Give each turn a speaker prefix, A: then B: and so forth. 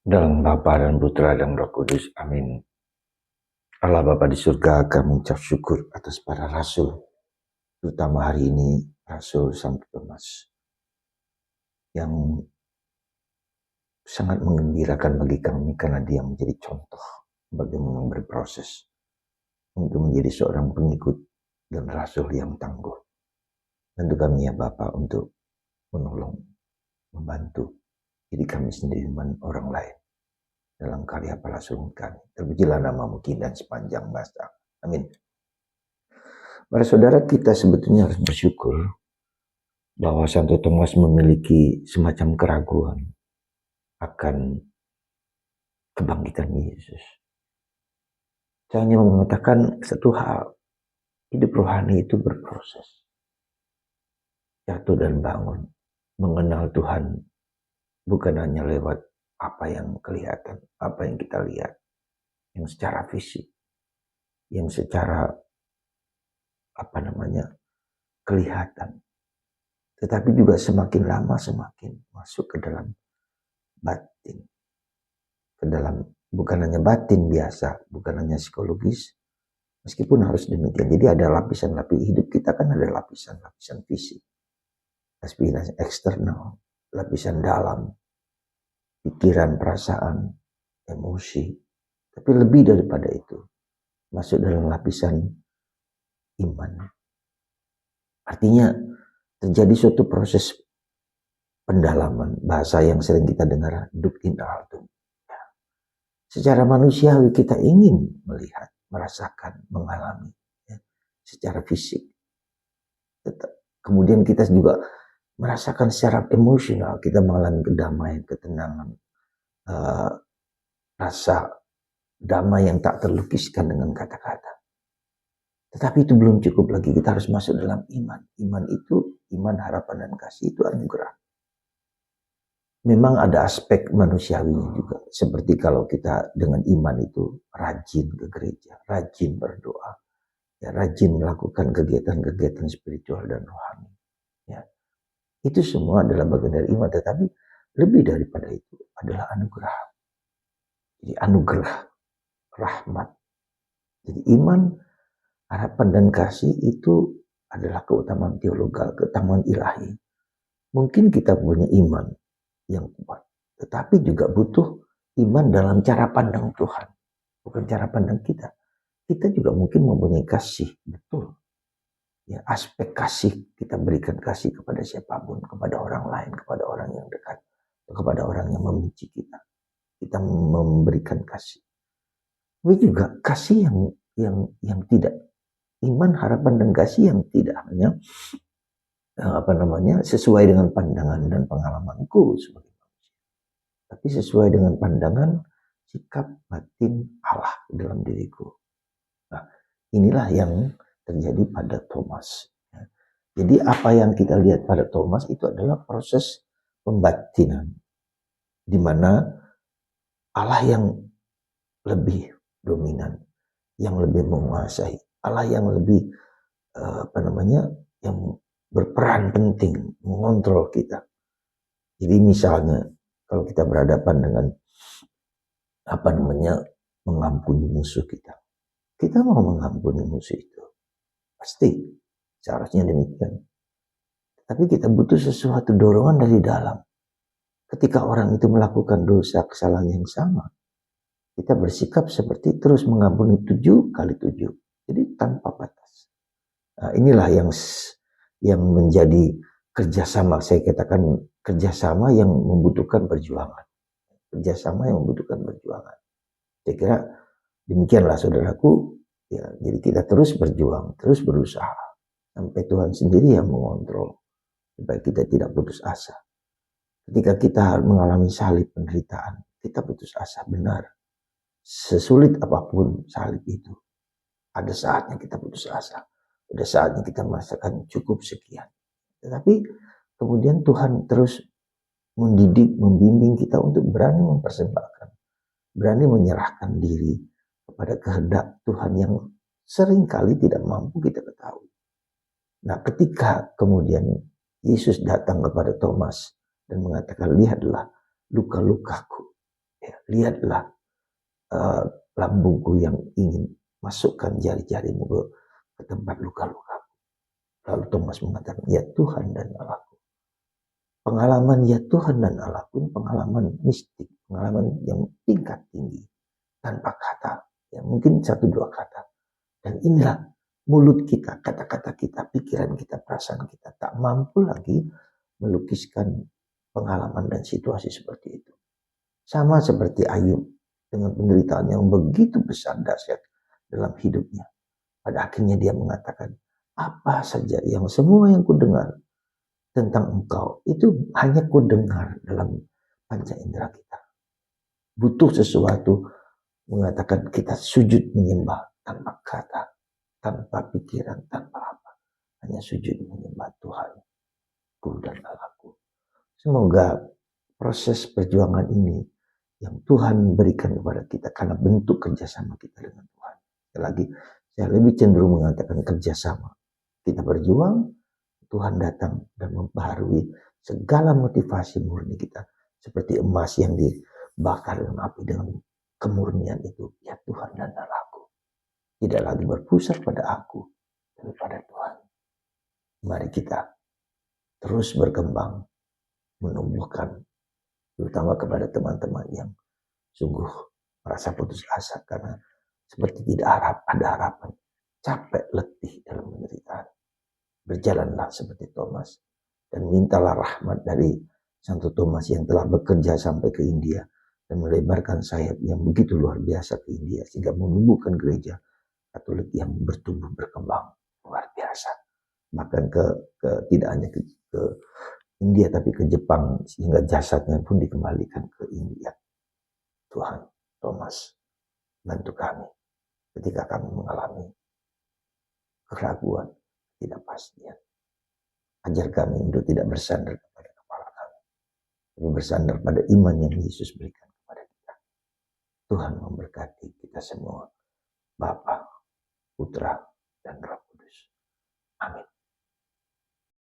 A: Dalam Bapa dan Putra dan Roh Kudus. Amin. Allah Bapa di surga, kami mengucap syukur atas para rasul, terutama hari ini Rasul Santo Thomas, yang sangat menggembirakan bagi kami karena dia menjadi contoh bagaimana berproses untuk menjadi seorang pengikut dan rasul yang tangguh. Tentu kami ya Bapa untuk menolong, membantu diri kami sendiri dan orang lain dalam karya para rasul kami. Terpujilah namamu dan sepanjang masa. Amin. Para saudara, kita sebetulnya harus bersyukur bahwa Santo Thomas memiliki semacam keraguan akan kebangkitan Yesus. Saya hanya mengatakan satu hal, hidup rohani itu berproses. Jatuh dan bangun, mengenal Tuhan bukan hanya lewat apa yang kelihatan, apa yang kita lihat, yang secara fisik, yang secara kelihatan. Tetapi juga semakin lama semakin masuk ke dalam batin. Ke dalam bukan hanya batin biasa, bukan hanya psikologis, meskipun harus demikian. Jadi ada lapisan-lapisan hidup kita kan ada lapisan-lapisan fisik, lapisan eksternal, lapisan dalam, pikiran, perasaan, emosi. Tapi lebih daripada itu, masuk dalam lapisan iman. Artinya terjadi suatu proses pendalaman, bahasa yang sering kita dengar, duk in altum. Secara manusiawi kita ingin melihat, merasakan, mengalami ya, secara fisik. Kemudian kita juga merasakan secara emosional, kita mengalami kedamaian, ketenangan, rasa damai yang tak terlukiskan dengan kata-kata. Tetapi itu belum cukup lagi, kita harus masuk dalam iman. Iman itu, iman, harapan, dan kasih itu anugerah. Memang ada aspek manusiawinya juga. Seperti kalau kita dengan iman itu rajin ke gereja, rajin berdoa, ya, rajin melakukan kegiatan-kegiatan spiritual dan rohani. Ya. Itu semua adalah bagian dari iman, tetapi lebih daripada itu adalah anugerah. Jadi anugerah, rahmat. Jadi iman, harapan, dan kasih itu adalah keutamaan teologal, keutamaan ilahi. Mungkin kita punya iman yang kuat, tetapi juga butuh iman dalam cara pandang Tuhan, bukan cara pandang kita. Kita juga mungkin mempunyai kasih, betul. Ya, aspek kasih, kita berikan kasih kepada siapapun, kepada orang lain, kepada orang yang dekat, kepada orang yang membenci kita. Kita memberikan kasih. Tapi juga kasih yang tidak, iman, harapan, dan kasih yang tidak hanya sesuai dengan pandangan dan pengalamanku sebagai manusia, tapi sesuai dengan pandangan sikap batin Allah dalam diriku. Nah, inilah yang terjadi pada Thomas. Jadi apa yang kita lihat pada Thomas itu adalah proses pembatinan, di mana Allah yang lebih dominan, yang lebih menguasai, Allah yang lebih yang berperan penting mengontrol kita. Jadi misalnya kalau kita berhadapan dengan mengampuni musuh kita mau mengampuni musuh itu, pasti seharusnya demikian. Tapi kita butuh sesuatu dorongan dari dalam. Ketika orang itu melakukan dosa, kesalahan yang sama, kita bersikap seperti terus mengampuni 7 kali 7. Jadi tanpa batas. Nah, inilah yang menjadi kerjasama, saya katakan kerjasama yang membutuhkan perjuangan. Kerjasama yang membutuhkan perjuangan. Saya kira demikianlah saudaraku. Ya, jadi kita terus berjuang, terus berusaha. Sampai Tuhan sendiri yang mengontrol. Supaya kita tidak putus asa. Ketika kita mengalami salib penderitaan, kita putus asa, benar. Sesulit apapun salib itu, ada saatnya kita putus asa. Ada saatnya kita merasakan cukup sekian. Tetapi kemudian Tuhan terus mendidik, membimbing kita untuk berani mempersembahkan, berani menyerahkan diri kepada kehendak Tuhan yang seringkali tidak mampu kita ketahui. Nah, ketika kemudian Yesus datang kepada Thomas dan mengatakan, lihatlah luka-lukaku, ya, lihatlah lambungku yang ingin masukkan jari-jarimu ke tempat luka-luka. Lalu Thomas mengatakan, ya Tuhan dan Allahku. Pengalaman ya Tuhan dan Allahku, pengalaman mistik, pengalaman yang tingkat tinggi, tanpa kata, ya mungkin 1-2 kata. Dan inilah mulut kita, kata-kata kita, pikiran kita, perasaan kita tak mampu lagi melukiskan pengalaman dan situasi seperti itu. Sama seperti Ayub dengan penderitaan yang begitu besar dahsyat dalam hidupnya. Pada akhirnya dia mengatakan, apa saja yang semua yang kudengar tentang engkau itu hanya kudengar dalam panca indera kita. Butuh sesuatu, mengatakan kita sujud menyembah tanpa kata, tanpa pikiran, tanpa apa. Hanya sujud menyembah Tuhanku dan Allahku. Semoga proses perjuangan ini yang Tuhan berikan kepada kita karena bentuk kerjasama kita dengan Tuhan. Sekali lagi, saya lebih cenderung mengatakan kerjasama. Kita berjuang, Tuhan datang dan membaharui segala motivasi murni kita. Seperti emas yang dibakar dengan api dengan kemurnian itu. Ya Tuhan dan Allahku. Tidak lagi berpusat pada aku, tapi pada Tuhan. Mari kita terus berkembang, menumbuhkan, terutama kepada teman-teman yang sungguh merasa putus asa karena seperti tidak ada harapan, capek, letih dalam penderitaan. Berjalanlah seperti Thomas dan mintalah rahmat dari Santo Thomas yang telah bekerja sampai ke India dan melebarkan sayap yang begitu luar biasa ke India sehingga menumbuhkan gereja Katolik yang bertumbuh berkembang luar biasa. Bahkan ke tidak hanya ke India tapi ke Jepang sehingga jasadnya pun dikembalikan ke India. Tuhan, Thomas, bantu kami ketika kami mengalami keraguan, ketidakpastian. Ajar kami untuk tidak bersandar kepada kepala kami, tapi bersandar pada iman yang Yesus berikan kepada kita. Tuhan memberkati kita semua. Bapa, Putra,